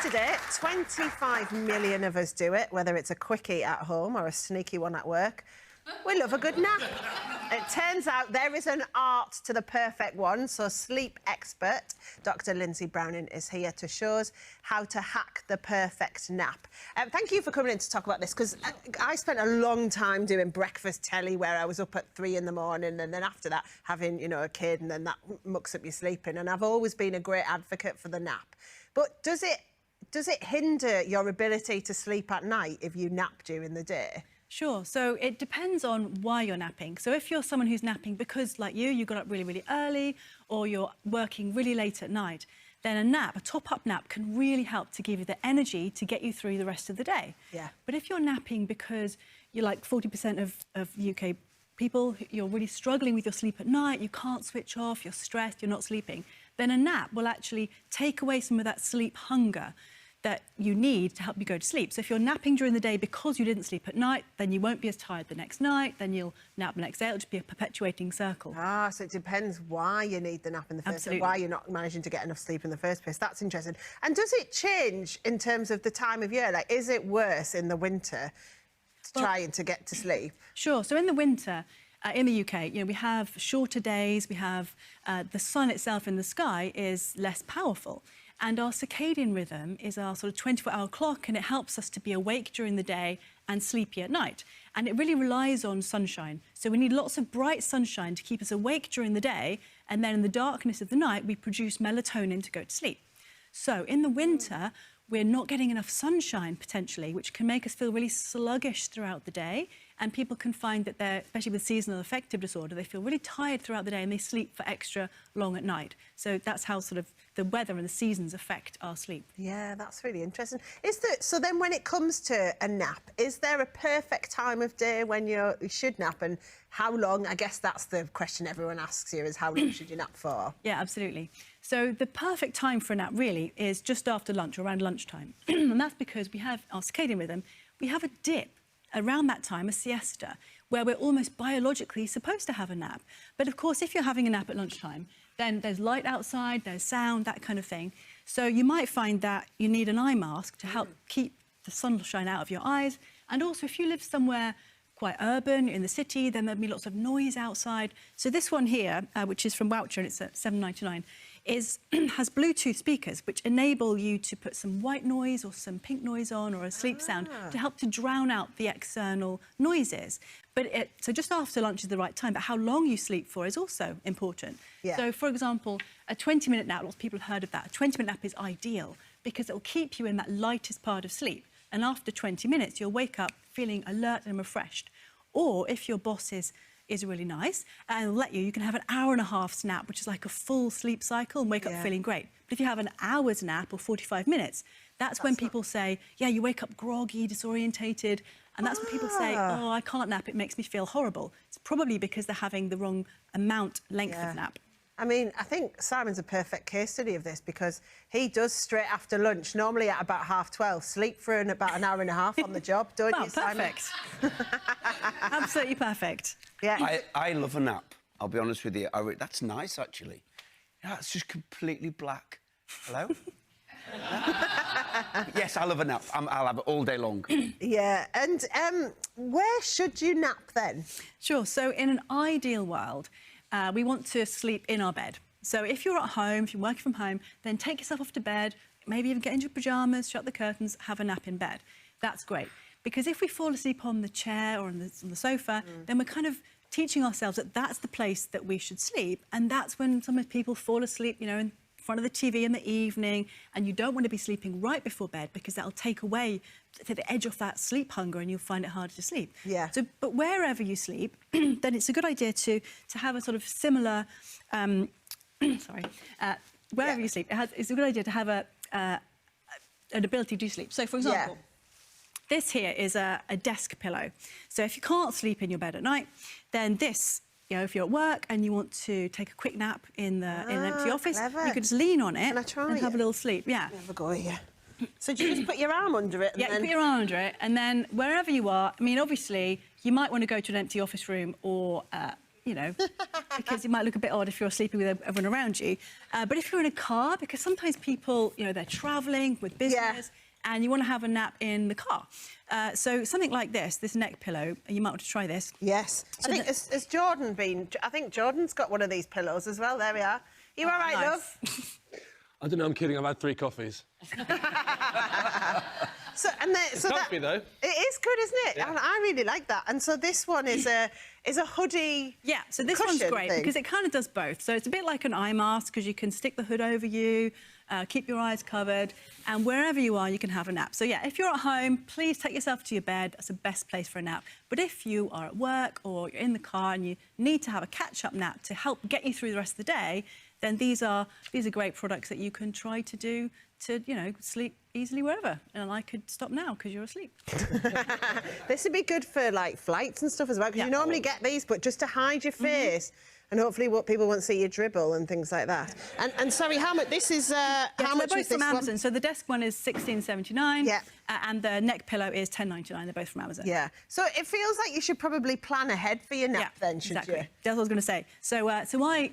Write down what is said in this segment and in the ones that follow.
Yesterday, 25 million of us do it, whether it's a quickie at home or a sneaky one at work. We love a good nap. It turns out there is an art to the perfect one, so sleep expert Dr. Lindsay Browning is here to show us how to hack the perfect nap. Thank you for coming in to talk about this, because I spent a long time doing breakfast telly where I was up at 3 in the morning, and then after that having, you know, a kid, and then that mucks up your sleeping, and I've always been a great advocate for the nap. But does it hinder your ability to sleep at night if you nap during the day? Sure. So it depends on why you're napping. So if you're someone who's napping because, like you got up really, really early, or you're working really late at night, then a nap, a top-up nap, can really help to give you the energy to get you through the rest of the day. Yeah. But if you're napping because you're like 40% of UK people, you're really struggling with your sleep at night, you can't switch off, you're stressed, you're not sleeping, then a nap will actually take away some of that sleep hunger that you need to help you go to sleep. So if you're napping during the day because you didn't sleep at night, then you won't be as tired the next night, then you'll nap the next day. It'll just be a perpetuating circle. Ah, so it depends why you need the nap in the first place, why you're not managing to get enough sleep in the first place. That's interesting. And does it change in terms of the time of year? Like, is it worse in the winter trying to get to sleep? Sure. So in the winter, in the UK, you know, we have shorter days, we have the sun itself in the sky is less powerful. And our circadian rhythm is our sort of 24-hour clock, and it helps us to be awake during the day and sleepy at night. And it really relies on sunshine. So we need lots of bright sunshine to keep us awake during the day, and then in the darkness of the night, we produce melatonin to go to sleep. So in the winter, we're not getting enough sunshine, potentially, which can make us feel really sluggish throughout the day. And people can find that they're, especially with seasonal affective disorder, they feel really tired throughout the day and they sleep for extra long at night. So that's how sort of the weather and the seasons affect our sleep. Yeah, that's really interesting. So then when it comes to a nap, is there a perfect time of day when you should nap, and how long? I guess that's the question everyone asks here, is how long should you nap for? Yeah, absolutely. So the perfect time for a nap really is just after lunch, or around lunchtime. And that's because we have our circadian rhythm. We have a dip around that time, a siesta, where we're almost biologically supposed to have a nap. But of course, if you're having a nap at lunchtime, then there's light outside, there's sound, that kind of thing. So you might find that you need an eye mask to help keep the sunshine out of your eyes. And also, if you live somewhere quite urban, in the city, then there'll be lots of noise outside. So this one here, which is from Woucher, and it's at $7.99, has Bluetooth speakers, which enable you to put some white noise or some pink noise on, or a sleep sound, to help to drown out the external noises. But so just after lunch is the right time, but how long you sleep for is also important. Yeah. So, for example, a 20-minute nap, lots of people have heard of that. A 20-minute nap is ideal because it will keep you in that lightest part of sleep. And after 20 minutes, you'll wake up feeling alert and refreshed. Or if your boss is really nice and will let you can have an hour-and-a-half nap, which is like a full sleep cycle, and wake up feeling great. But if you have an hour's nap or 45 minutes, that's when people say, yeah, you wake up groggy, disorientated, and that's when people say, oh, I can't nap, it makes me feel horrible. It's probably because they're having the wrong length of nap. I mean, I think Simon's a perfect case study of this, because he does straight after lunch, normally at about 12:30, sleep for about an hour and a half on the job, don't you, Simon? Perfect. Absolutely perfect. Yeah. I love a nap, I'll be honest with you. That's nice, actually. Yeah, it's just completely black. Hello? Yes, I love a nap. I'll have it all day long. Yeah, and where should you nap then? Sure, so in an ideal world, we want to sleep in our bed. So if you're at home, if you're working from home, then take yourself off to bed, maybe even get into your pyjamas, shut the curtains, have a nap in bed. That's great. Because if we fall asleep on the chair or on the sofa, then we're kind of teaching ourselves that that's the place that we should sleep. And that's when some people fall asleep, you know, in front of the TV in the evening, and you don't want to be sleeping right before bed, because that'll take the edge off that sleep hunger, and you'll find it harder to sleep. Yeah. So, but wherever you sleep, then it's a good idea to have a sort of similar, wherever you sleep, it's a good idea to have an ability to sleep. So, for example, this here is a desk pillow. So if you can't sleep in your bed at night, then this, you know, if you're at work and you want to take a quick nap in an empty office, you could just lean on it and have a little sleep. Yeah. Have a go here. So do you just put your arm under it? And then... put your arm under it, and then wherever you are, I mean, obviously, you might want to go to an empty office room, or you know, because it might look a bit odd if you're sleeping with everyone around you. But if you're in a car, because sometimes people, you know, they're travelling with business and you want to have a nap in the car. So something like this neck pillow, you might want to try this. Yes. So I think, has Jordan been... I think Jordan's got one of these pillows as well. There we are. You all right, love? I don't know, I'm kidding. I've had 3 coffees. It's comfy, though. It is good, isn't it? Yeah. And I really like that. And so this one is a hoodie. Yeah, so this one's great because it kind of does both. So it's a bit like an eye mask because you can stick the hood over you, keep your eyes covered, and wherever you are, you can have a nap. So yeah, if you're at home, please take yourself to your bed. That's the best place for a nap. But if you are at work or you're in the car and you need to have a catch-up nap to help get you through the rest of the day, then these are great products that you can try to do to, you know, sleep easily wherever. And I could stop now because you're asleep. This would be good for, like, flights and stuff as well, because you normally get these, but just to hide your face. And hopefully what people won't see your dribble and things like that. And sorry, how much... This is... how much is this from Amazon. one? So the desk one is $16.79. Yeah. And the neck pillow is $10.99. They're both from Amazon. Yeah. So it feels like you should probably plan ahead for your nap then, should you? That's what I was going to say. So, I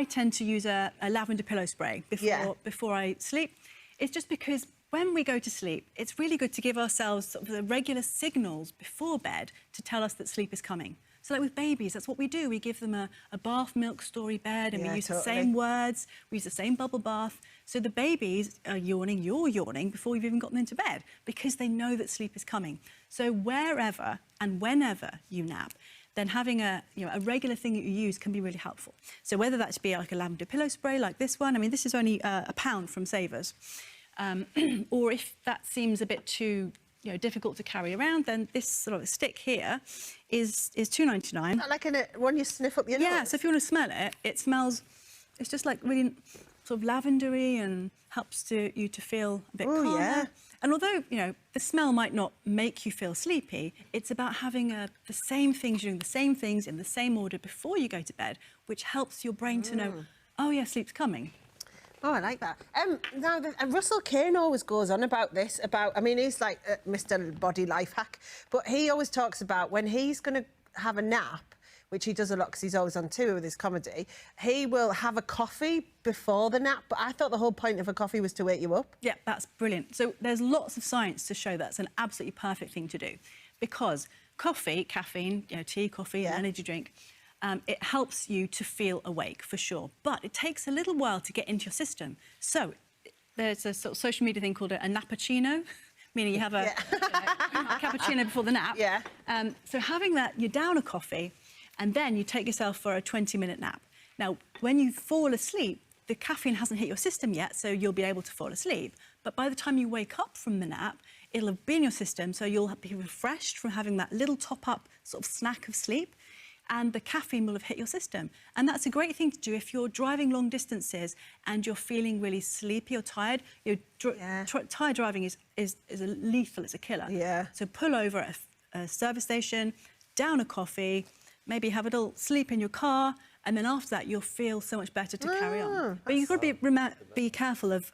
tend to use a lavender pillow spray before I sleep. It's just because when we go to sleep, it's really good to give ourselves sort of the regular signals before bed to tell us that sleep is coming. So like with babies, that's what we do. We give them a bath milk story bed and we use the same words, we use the same bubble bath. So the babies are yawning, you're yawning before you've even gotten into bed because they know that sleep is coming. So wherever and whenever you nap, then having a regular thing that you use can be really helpful. So whether that be like a lavender pillow spray like this one, I mean, this is only £1 from Savers, or if that seems a bit too difficult to carry around, then this sort of stick here is $2.99. Like one you sniff up your nose? Yeah, so if you want to smell it, it smells, it's just like really sort of lavendery and helps you to feel a bit calmer. Yeah. And although, the smell might not make you feel sleepy, it's about having the same things, doing the same things in the same order before you go to bed, which helps your brain to know, oh, yeah, sleep's coming. Oh, I like that. Now, Russell Kane always goes on about this, I mean, he's like Mr. Body Life Hack, but he always talks about when he's going to have a nap, which he does a lot because he's always on tour with his comedy, he will have a coffee before the nap, but I thought the whole point of a coffee was to wake you up. Yeah, that's brilliant. So there's lots of science to show that's an absolutely perfect thing to do because coffee, caffeine, tea, coffee, an energy drink, it helps you to feel awake, for sure. But it takes a little while to get into your system. So there's a sort of social media thing called a nappuccino, meaning you have a cappuccino before the nap. Yeah. So having that, you down a coffee, and then you take yourself for a 20-minute nap. Now, when you fall asleep, the caffeine hasn't hit your system yet, so you'll be able to fall asleep. But by the time you wake up from the nap, it'll have been in your system, so you'll be refreshed from having that little top-up sort of snack of sleep, and the caffeine will have hit your system. And that's a great thing to do if you're driving long distances and you're feeling really sleepy or tired. Tired driving is lethal, it's a killer. Yeah. So pull over at a service station, down a coffee, maybe have a little sleep in your car, and then after that, you'll feel so much better to carry on. But you've got to be careful of,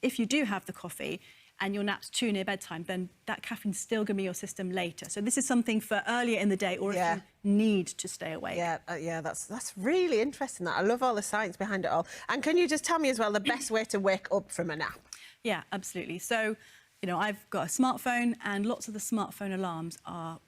if you do have the coffee and your nap's too near bedtime, then that caffeine's still going to be in your system later. So this is something for earlier in the day or if you need to stay awake. Yeah, that's really interesting. I love all the science behind it all. And can you just tell me as well the best way to wake up from a nap? Yeah, absolutely. So, I've got a smartphone and lots of the smartphone alarms are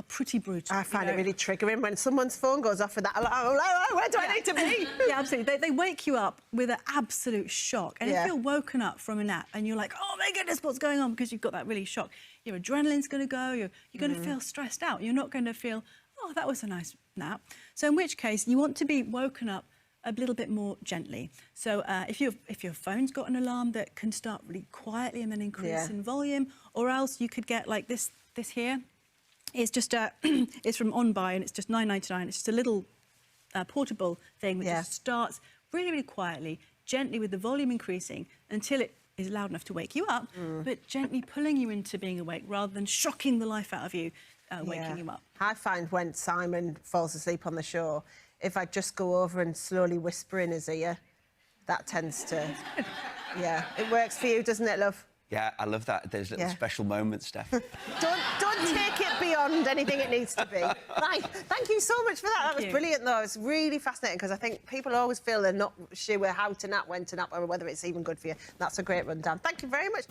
pretty brutal. I find it really triggering when someone's phone goes off with that alarm. Where do I need to be? Yeah, absolutely. They wake you up with an absolute shock. And if you're woken up from a nap and you're like, oh, my goodness, what's going on? Because you've got that really shock. Your adrenaline's going to go. You're going to feel stressed out. You're not going to feel, oh, that was a nice nap. So in which case, you want to be woken up a little bit more gently. So if your phone's got an alarm that can start really quietly and then increase in volume, or else you could get like this here. It's just it's from Unveil and it's just $9.99. It's just a little portable thing that just starts really, really quietly, gently with the volume increasing until it is loud enough to wake you up, but gently pulling you into being awake rather than shocking the life out of you, waking you up. I find when Simon falls asleep on the show, if I just go over and slowly whisper in his ear, that tends to... Yeah, it works for you, doesn't it, love? Yeah, I love that. There's little special moments, Steph. Don't take it beyond anything it needs to be. Right, thank you so much for that. That was brilliant, though. It's really fascinating because I think people always feel they're not sure how to nap, when to nap, or whether it's even good for you. That's a great rundown. Thank you very much.